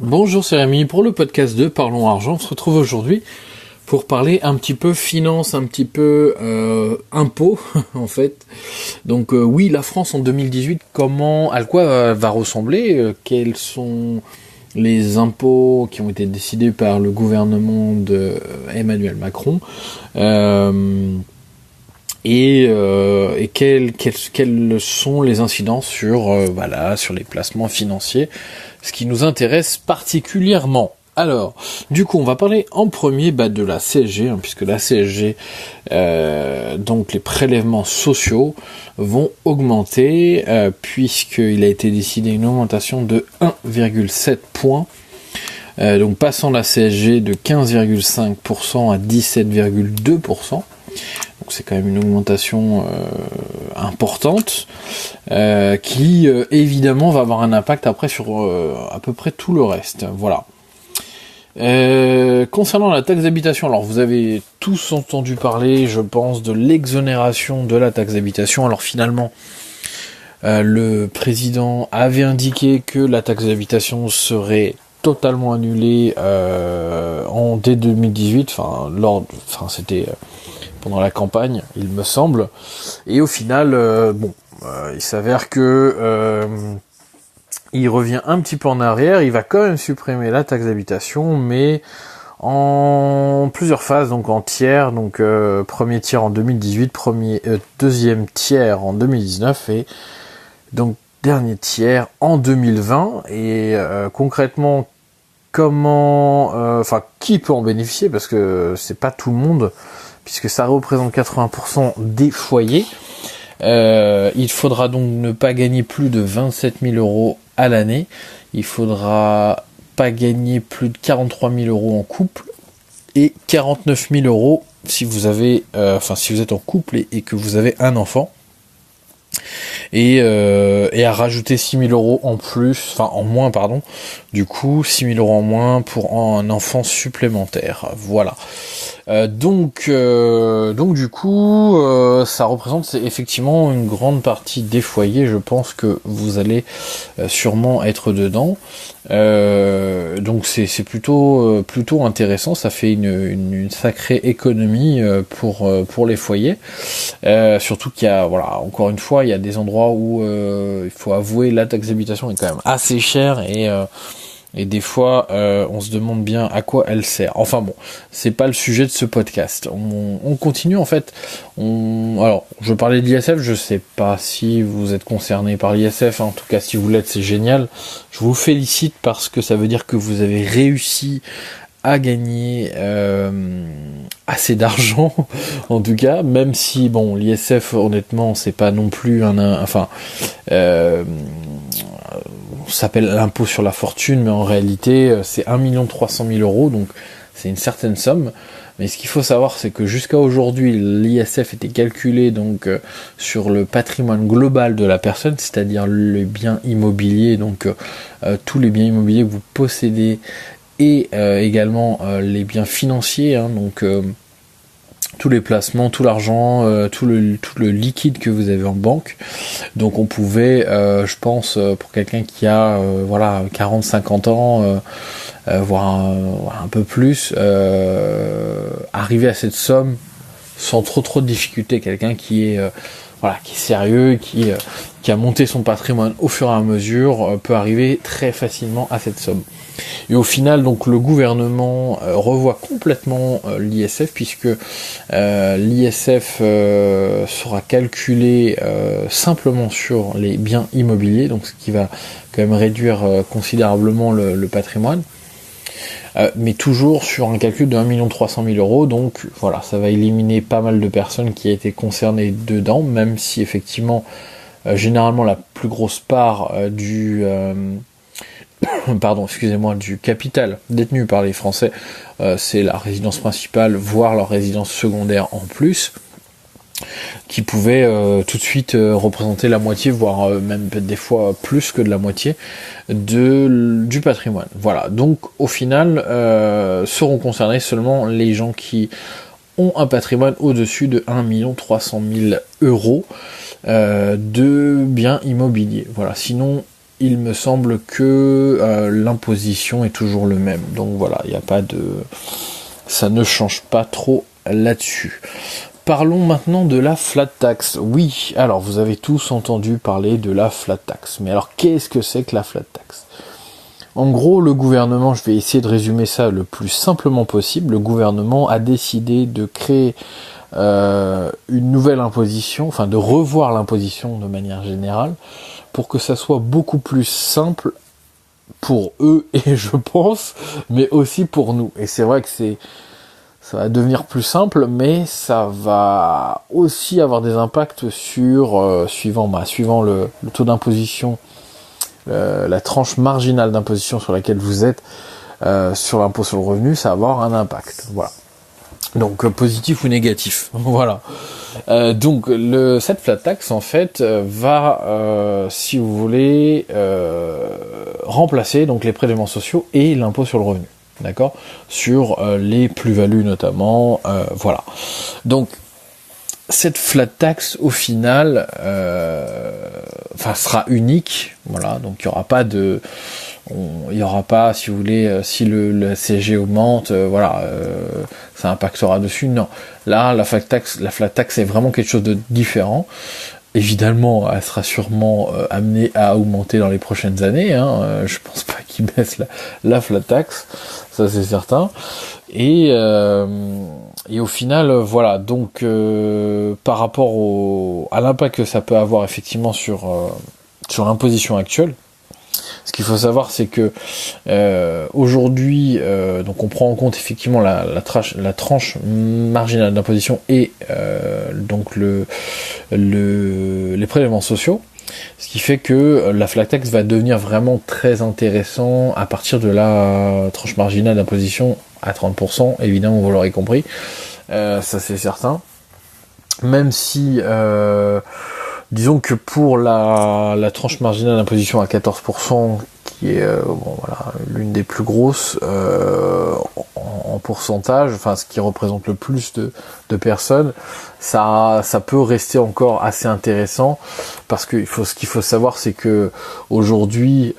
Bonjour, c'est Rémi pour le podcast de Parlons Argent. On se retrouve aujourd'hui pour parler un petit peu finance, un petit peu impôts en fait. Donc oui, la France en 2018, à quoi va ressembler, quels sont les impôts qui ont été décidés par le gouvernement de Emmanuel Macron, et quelles sont les incidences sur sur les placements financiers, ce qui nous intéresse particulièrement. Alors, du coup, on va parler en premier de la CSG, puisque la CSG, donc les prélèvements sociaux, vont augmenter, puisqu'il a été décidé une augmentation de 1,7 points, donc passant la CSG de 15,5% à 17,2%. Donc c'est quand même une augmentation importante, qui évidemment va avoir un impact après sur à peu près tout le reste. Voilà. Concernant la taxe d'habitation, alors vous avez tous entendu parler, je pense, de l'exonération de la taxe d'habitation. Alors finalement, le président avait indiqué que la taxe d'habitation serait totalement annulée dès 2018. C'était pendant la campagne, il me semble. Et au final, il s'avère que il revient un petit peu en arrière. Il va quand même supprimer la taxe d'habitation, mais en plusieurs phases, donc en tiers. Donc premier tiers en 2018, deuxième tiers en 2019 et donc dernier tiers en 2020. Et concrètement, qui peut en bénéficier, parce que c'est pas tout le monde, puisque ça représente 80% des foyers. Il faudra donc ne pas gagner plus de 27 000 euros à l'année. Il faudra pas gagner plus de 43 000 euros en couple et 49 000 euros si vous avez, si vous êtes en couple et que vous avez un enfant. Et à rajouter 6 000 euros en moins, du coup 6 000 euros en moins pour un enfant supplémentaire. Voilà. Donc du coup, ça représente effectivement une grande partie des foyers. Je pense que vous allez sûrement être dedans. Donc c'est plutôt intéressant. Ça fait une sacrée économie pour les foyers. Surtout qu'il y a, encore une fois, il y a des endroits où il faut avouer la taxe d'habitation est quand même assez chère et des fois, on se demande bien à quoi elle sert. Enfin bon, c'est pas le sujet de ce podcast. On continue en fait. Alors, je parlais de l'ISF, je sais pas si vous êtes concerné par l'ISF. En tout cas, si vous l'êtes, c'est génial. Je vous félicite parce que ça veut dire que vous avez réussi à gagner assez d'argent, en tout cas, même si l'ISF, honnêtement, c'est pas non plus ça s'appelle l'impôt sur la fortune, mais en réalité c'est 1 300 000 euros, donc c'est une certaine somme. Mais ce qu'il faut savoir, c'est que jusqu'à aujourd'hui, l'ISF était calculé donc sur le patrimoine global de la personne, c'est-à-dire les biens immobiliers, donc tous les biens immobiliers que vous possédez, et également les biens financiers, donc tous les placements, tout l'argent, tout le liquide que vous avez en banque. Donc on pouvait, je pense, pour quelqu'un qui a 40-50 ans, voire un peu plus, arriver à cette somme sans trop de difficultés. Quelqu'un qui est sérieux, qui a monté son patrimoine au fur et à mesure, peut arriver très facilement à cette somme. Et au final, donc le gouvernement revoit complètement l'ISF, puisque l'ISF sera calculé simplement sur les biens immobiliers, donc ce qui va quand même réduire considérablement le patrimoine, mais toujours sur un calcul de 1 300 000 euros. Donc voilà, ça va éliminer pas mal de personnes qui étaient concernées dedans, même si effectivement généralement la plus grosse part du capital détenu par les Français, c'est la résidence principale, voire leur résidence secondaire en plus, qui pouvait tout de suite représenter la moitié, voire même des fois plus que de la moitié du patrimoine. Voilà, donc au final seront concernés seulement les gens qui ont un patrimoine au-dessus de 1 300 000 euros de biens immobiliers. Voilà, sinon il me semble que l'imposition est toujours le même. Donc voilà, il n'y a pas de... ça ne change pas trop là-dessus. Parlons maintenant de la flat tax. Oui, alors vous avez tous entendu parler de la flat tax. Mais alors qu'est-ce que c'est que la flat tax ? En gros, le gouvernement, je vais essayer de résumer ça le plus simplement possible, le gouvernement a décidé de créer une nouvelle imposition, enfin de revoir l'imposition de manière générale, pour que ça soit beaucoup plus simple pour eux, et je pense, mais aussi pour nous. Et c'est vrai que ça va devenir plus simple, mais ça va aussi avoir des impacts sur, suivant le taux d'imposition, la tranche marginale d'imposition sur laquelle vous êtes, sur l'impôt sur le revenu, ça va avoir un impact. Voilà. Donc positif ou négatif. Voilà. Donc cette flat tax en fait va, si vous voulez, remplacer donc les prélèvements sociaux et l'impôt sur le revenu. D'accord ? Sur les plus-values notamment. Voilà. Donc cette flat tax au final sera unique. Voilà. Donc il y aura pas, si vous voulez, si la CSG augmente, ça impactera dessus. Non, là, la flat tax est vraiment quelque chose de différent. Évidemment, elle sera sûrement amenée à augmenter dans les prochaines années. Je pense pas qu'ils baissent la flat tax, ça c'est certain. Et au final, voilà. Donc, par rapport à l'impact que ça peut avoir effectivement sur l'imposition actuelle. Ce qu'il faut savoir, c'est que aujourd'hui, donc on prend en compte effectivement la tranche marginale d'imposition et donc les prélèvements sociaux, ce qui fait que la flat tax va devenir vraiment très intéressant à partir de la tranche marginale d'imposition à 30%, évidemment vous l'aurez compris, ça c'est certain, même si disons que pour la tranche marginale d'imposition à 14%, qui est l'une des plus grosses en pourcentage, enfin ce qui représente le plus de personnes, ça peut rester encore assez intéressant, parce que ce qu'il faut savoir, c'est que aujourd'hui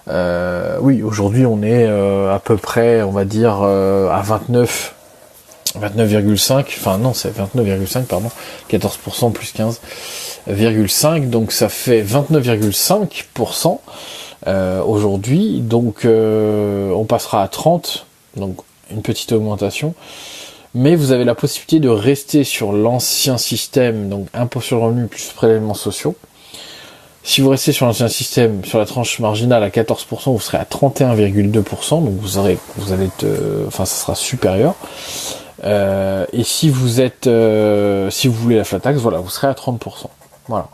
on est à peu près, on va dire, à 29,5, enfin non, c'est 29,5, pardon, 14% plus 15,5, donc ça fait 29,5% aujourd'hui, donc on passera à 30, donc une petite augmentation, mais vous avez la possibilité de rester sur l'ancien système, donc impôt sur le revenu plus prélèvements sociaux. Si vous restez sur l'ancien système, sur la tranche marginale à 14%, vous serez à 31,2%, donc ça sera supérieur. Et si vous voulez la flat tax, voilà, vous serez à 30%. Voilà.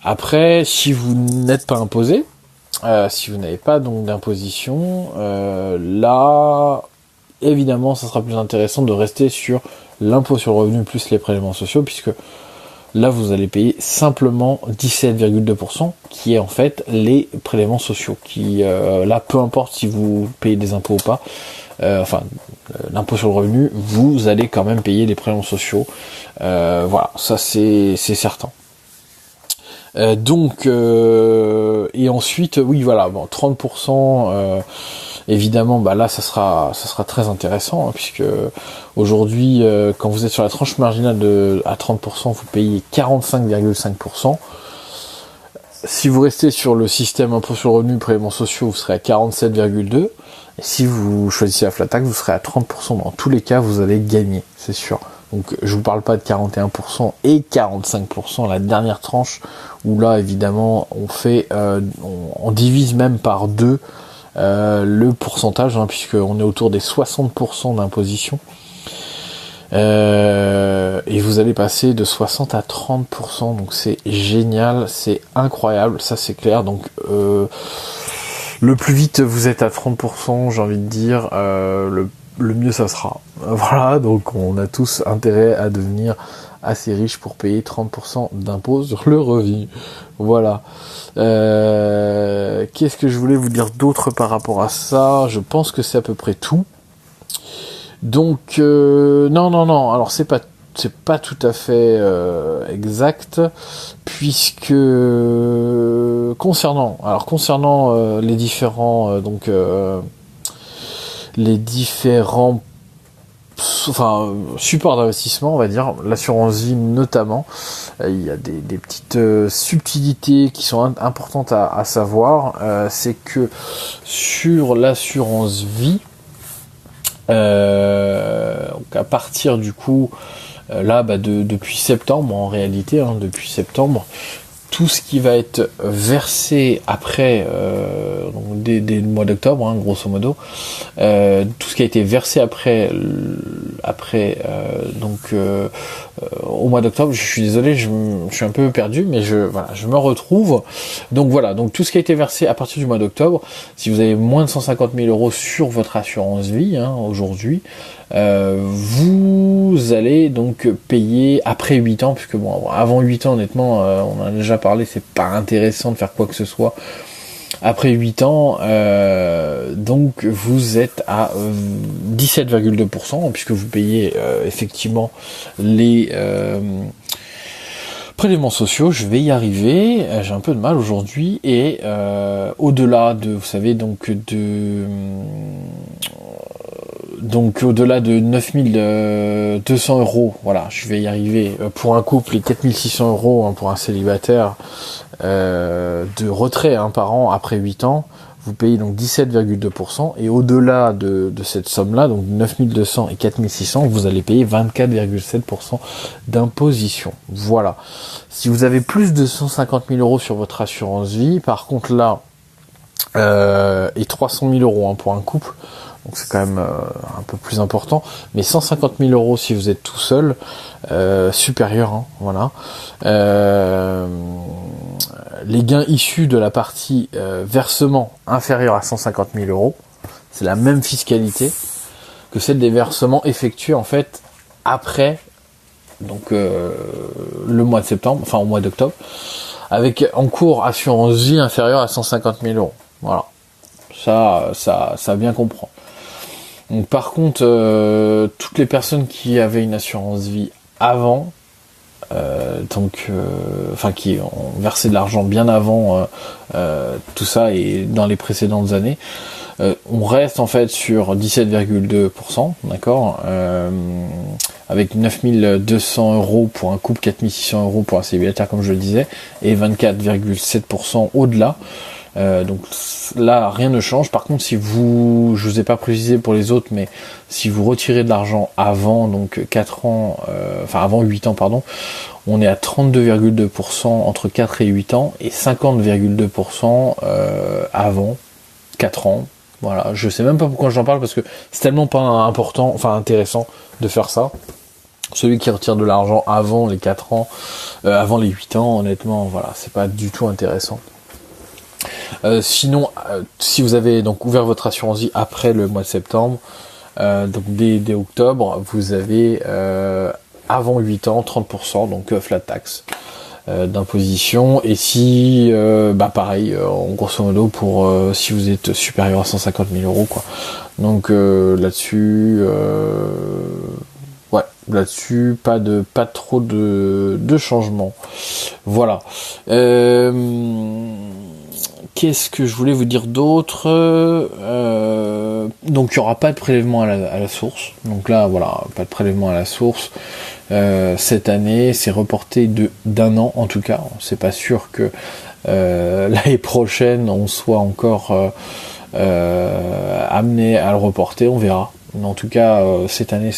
Après, si vous n'êtes pas imposé, si vous n'avez pas donc d'imposition, là, évidemment, ça sera plus intéressant de rester sur l'impôt sur le revenu plus les prélèvements sociaux, puisque là, vous allez payer simplement 17,2%, qui est en fait les prélèvements sociaux, qui, là, peu importe si vous payez des impôts ou pas, l'impôt sur le revenu, vous allez quand même payer les prélèvements sociaux. Voilà, ça c'est certain. Et ensuite, oui, voilà, 30%, évidemment, là, ça sera très intéressant, puisque aujourd'hui, quand vous êtes sur la tranche marginale à 30%, vous payez 45,5%. Si vous restez sur le système impôt sur le revenu, prélèvements sociaux, vous serez à 47,2%. Et si vous choisissez la flat tax, vous serez à 30%. Dans tous les cas, vous allez gagner, c'est sûr. Donc, je vous parle pas de 41% et 45%, la dernière tranche, où là, évidemment, on divise même par 2 le pourcentage, puisqu'on est autour des 60% d'imposition. Et vous allez passer de 60 à 30%, donc c'est génial, c'est incroyable, ça c'est clair. Donc le plus vite vous êtes à 30%, j'ai envie de dire, le mieux ça sera. Voilà, donc on a tous intérêt à devenir assez riche pour payer 30% d'impôt sur le revenu. Voilà. Qu'est-ce que je voulais vous dire d'autre par rapport à ça ? Je pense que c'est à peu près tout. Donc non, alors c'est pas c'est pas tout à fait exact, puisque concernant les différents support d'investissement, on va dire, l'assurance vie notamment. Il y a des petites subtilités qui sont importantes à savoir. C'est que sur l'assurance vie, donc à partir du coup, depuis septembre, en réalité, depuis septembre, tout ce qui va être versé après, donc dès le mois d'octobre, grosso modo, tout ce qui a été versé après au mois d'octobre, je suis désolé, je suis un peu perdu, mais je me retrouve. Donc voilà, donc tout ce qui a été versé à partir du mois d'octobre, si vous avez moins de 150 000 euros sur votre assurance vie, aujourd'hui, vous allez donc payer après 8 ans, puisque avant 8 ans, honnêtement, on en a déjà parlé, c'est pas intéressant de faire quoi que ce soit. Après 8 ans, donc vous êtes à 17,2%, puisque vous payez effectivement les prélèvements sociaux. Je vais y arriver, j'ai un peu de mal aujourd'hui, et au-delà de, vous savez, donc au-delà de 9200 euros, voilà, je vais y arriver, pour un couple, et 4600 euros pour un célibataire, de retrait par an après 8 ans, vous payez donc 17,2%, et au-delà de cette somme-là, donc 9200 et 4600, vous allez payer 24,7% d'imposition. Voilà. Si vous avez plus de 150 000 euros sur votre assurance vie, par contre là, et 300 000 euros pour un couple, donc c'est quand même un peu plus important, mais 150 000 euros si vous êtes tout seul, supérieur, voilà. Les gains issus de la partie versement inférieur à 150 000 euros, c'est la même fiscalité que celle des versements effectués en fait après donc le mois de septembre, enfin au mois d'octobre, avec en cours assurance vie inférieure à 150 000 euros. Voilà, ça bien comprend. Donc par contre, toutes les personnes qui avaient une assurance vie avant, qui ont versé de l'argent bien avant tout ça et dans les précédentes années, on reste en fait sur 17,2%, d'accord, avec 9200 euros pour un couple, 4600 euros pour un célibataire comme je le disais, et 24,7% au-delà. Donc là rien ne change. Par contre, si vous, je vous ai pas précisé pour les autres, mais si vous retirez de l'argent avant donc 4 ans, avant 8 ans pardon, on est à 32,2% entre 4 et 8 ans et 50,2% avant 4 ans. Voilà, je sais même pas pourquoi j'en parle parce que c'est tellement pas intéressant de faire ça. Celui qui retire de l'argent avant les 4 ans, avant les 8 ans, honnêtement, voilà, c'est pas du tout intéressant. Sinon, si vous avez donc ouvert votre assurance vie après le mois de septembre, donc dès octobre, vous avez avant 8 ans 30%, donc flat tax d'imposition. Et si pareil, en grosso modo pour si vous êtes supérieur à 150 000 euros quoi. Donc là-dessus pas trop de changements. Voilà. Qu'est-ce que je voulais vous dire d'autre? Donc il n'y aura pas de prélèvement à la source. Donc là, voilà, pas de prélèvement à la source. Cette année, c'est reporté d'un an en tout cas. C'est pas sûr que l'année prochaine on soit encore amené à le reporter. On verra. Mais en tout cas, cette année,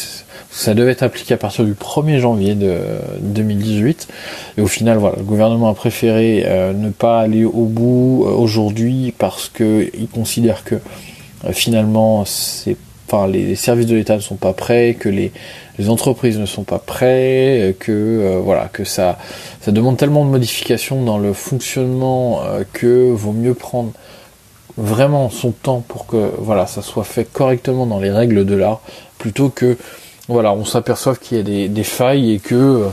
ça devait être appliqué à partir du 1er janvier de 2018. Et au final, voilà, le gouvernement a préféré ne pas aller au bout aujourd'hui parce que il considère que finalement, les services de l'État ne sont pas prêts, que les entreprises ne sont pas prêts, que ça demande tellement de modifications dans le fonctionnement que vaut mieux prendre vraiment son temps pour que ça soit fait correctement dans les règles de l'art, plutôt que on s'aperçoive qu'il y a des failles et que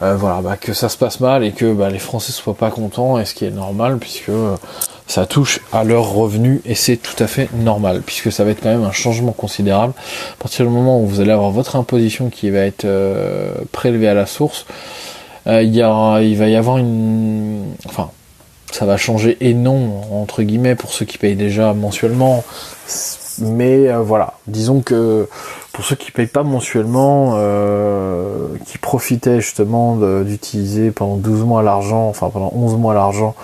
que ça se passe mal et que les Français soient pas contents, et ce qui est normal puisque ça touche à leurs revenus et c'est tout à fait normal puisque ça va être quand même un changement considérable. À partir du moment où vous allez avoir votre imposition qui va être prélevée à la source, il va y avoir ça va changer et non entre guillemets pour ceux qui payent déjà mensuellement, mais voilà, disons que pour ceux qui payent pas mensuellement, qui profitaient justement d'utiliser pendant 12 mois l'argent, pendant 11 mois l'argent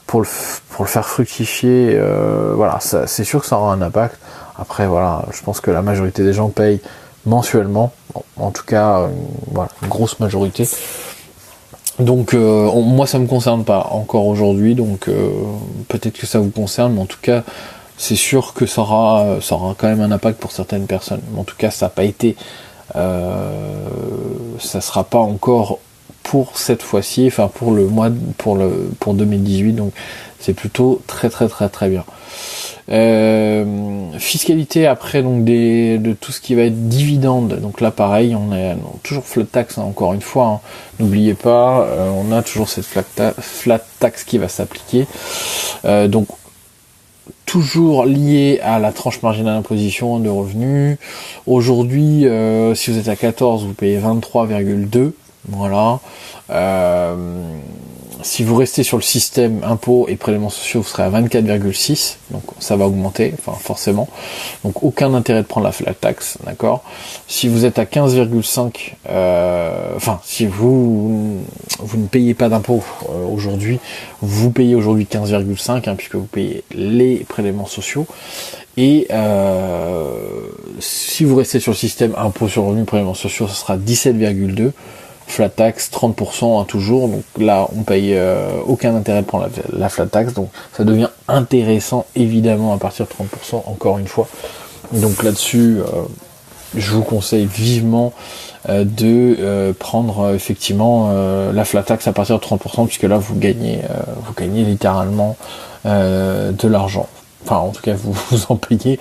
pour le faire fructifier, voilà, c'est sûr que ça aura un impact. Après voilà, je pense que la majorité des gens payent mensuellement, bon, en tout cas voilà, une grosse majorité. Donc moi ça me concerne pas encore aujourd'hui, donc peut-être que ça vous concerne, mais en tout cas c'est sûr que ça aura quand même un impact pour certaines personnes. Mais en tout cas ça n'a pas été, ça sera pas encore pour cette fois-ci, pour 2018, donc c'est plutôt très très très très bien. Fiscalité après donc de tout ce qui va être dividende, donc là pareil on est toujours flat tax, encore une fois, n'oubliez pas, on a toujours cette flat tax qui va s'appliquer, donc toujours lié à la tranche marginale d'imposition de revenus. Aujourd'hui, si vous êtes à 14, vous payez 23,2, voilà. Si vous restez sur le système impôts et prélèvements sociaux, vous serez à 24,6, donc ça va augmenter, forcément. Donc aucun intérêt de prendre la flat tax, d'accord. Si vous êtes à 15,5, si vous ne payez pas d'impôts aujourd'hui, vous payez aujourd'hui 15,5, puisque vous payez les prélèvements sociaux. Et si vous restez sur le système impôts sur le revenu, prélèvements sociaux, ce sera 17,2. Flat tax 30% toujours, donc là on paye aucun intérêt de prendre la flat tax, donc ça devient intéressant évidemment à partir de 30% encore une fois. Donc là-dessus je vous conseille vivement de prendre effectivement la flat tax à partir de 30%, puisque là vous gagnez littéralement de l'argent. En tout cas vous en payez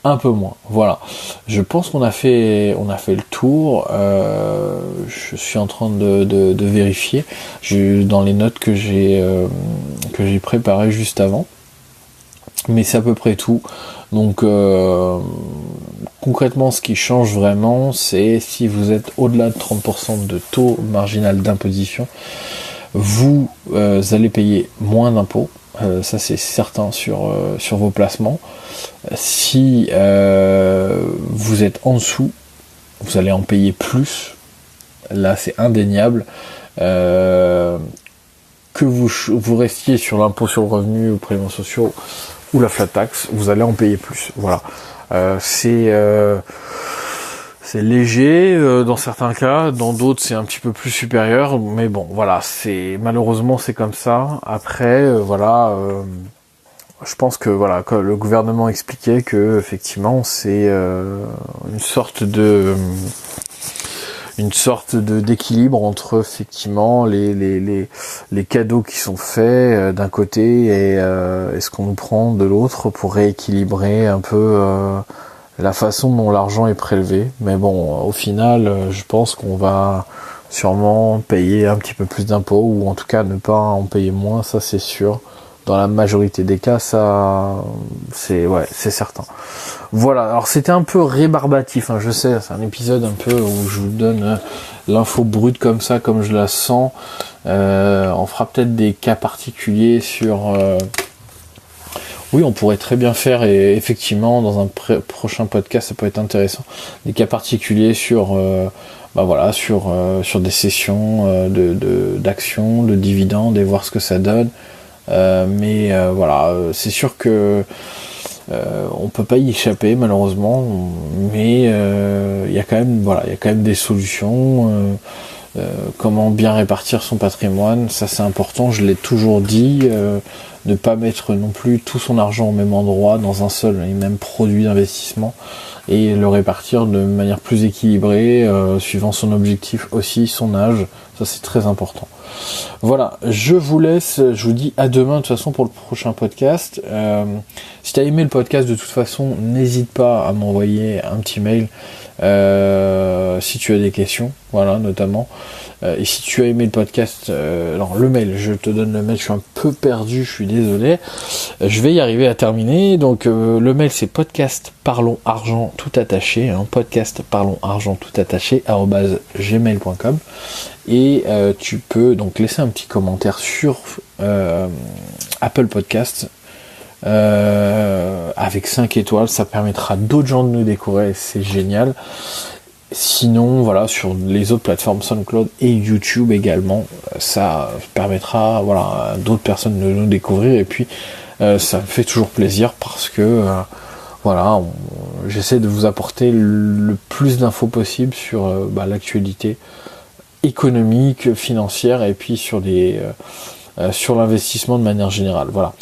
un peu moins. Voilà. Je pense qu'on a fait le tour. Je suis en train de vérifier. Dans les notes que j'ai préparées juste avant. Mais c'est à peu près tout. Donc concrètement, ce qui change vraiment, c'est si vous êtes au-delà de 30% de taux marginal d'imposition, vous allez payer moins d'impôts. Ça c'est certain sur vos placements. Si vous êtes en dessous, vous allez en payer plus. Là c'est indéniable. Que vous restiez sur l'impôt sur le revenu, ou prélèvements sociaux ou la flat tax, vous allez en payer plus. Voilà. C'est léger dans certains cas, dans d'autres c'est un petit peu plus supérieur, mais bon voilà, malheureusement c'est comme ça. Après je pense que voilà, que le gouvernement expliquait que effectivement c'est une sorte d'équilibre entre effectivement les cadeaux qui sont faits d'un côté et ce qu'on nous prend de l'autre, pour rééquilibrer un peu la façon dont l'argent est prélevé. Mais bon, au final, je pense qu'on va sûrement payer un petit peu plus d'impôts, ou en tout cas ne pas en payer moins, ça c'est sûr. Dans la majorité des cas, ça, c'est certain. Voilà, alors c'était un peu rébarbatif, je sais, c'est un épisode un peu où je vous donne l'info brute comme ça, comme je la sens. On fera peut-être des cas particuliers sur... Oui, on pourrait très bien faire, et effectivement, dans un prochain podcast, ça peut être intéressant, des cas particuliers sur... sur des sessions d'actions, de dividendes, et voir ce que ça donne. C'est sûr que on peut pas y échapper malheureusement, mais il y a quand même des solutions. Comment bien répartir son patrimoine, ça c'est important, je l'ai toujours dit, ne pas mettre non plus tout son argent au même endroit dans un seul et même produit d'investissement. et le répartir de manière plus équilibrée, suivant son objectif aussi, son âge. Ça c'est très important. Voilà, je vous laisse, je vous dis à demain de toute façon pour le prochain podcast. Si tu as aimé le podcast de toute façon, n'hésite pas à m'envoyer un petit mail si tu as des questions, voilà, notamment. Et si tu as aimé le podcast, alors le mail, je te donne le mail, je suis un peu perdu, je suis désolé. Je vais y arriver à terminer. Donc le mail c'est podcastparlonsargent tout attaché, podcastparlonsargent tout attaché @gmail.com. Et tu peux donc laisser un petit commentaire sur Apple Podcast avec 5 étoiles, ça permettra à d'autres gens de nous découvrir et c'est génial. Sinon, voilà, sur les autres plateformes SoundCloud et YouTube également, ça permettra, voilà, à d'autres personnes de nous découvrir. Et puis, ça me fait toujours plaisir parce que, voilà, j'essaie de vous apporter le plus d'infos possible sur l'actualité économique, financière, et puis sur sur l'investissement de manière générale. Voilà.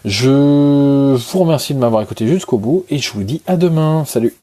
Je vous remercie de m'avoir écouté jusqu'au bout et je vous dis à demain. Salut.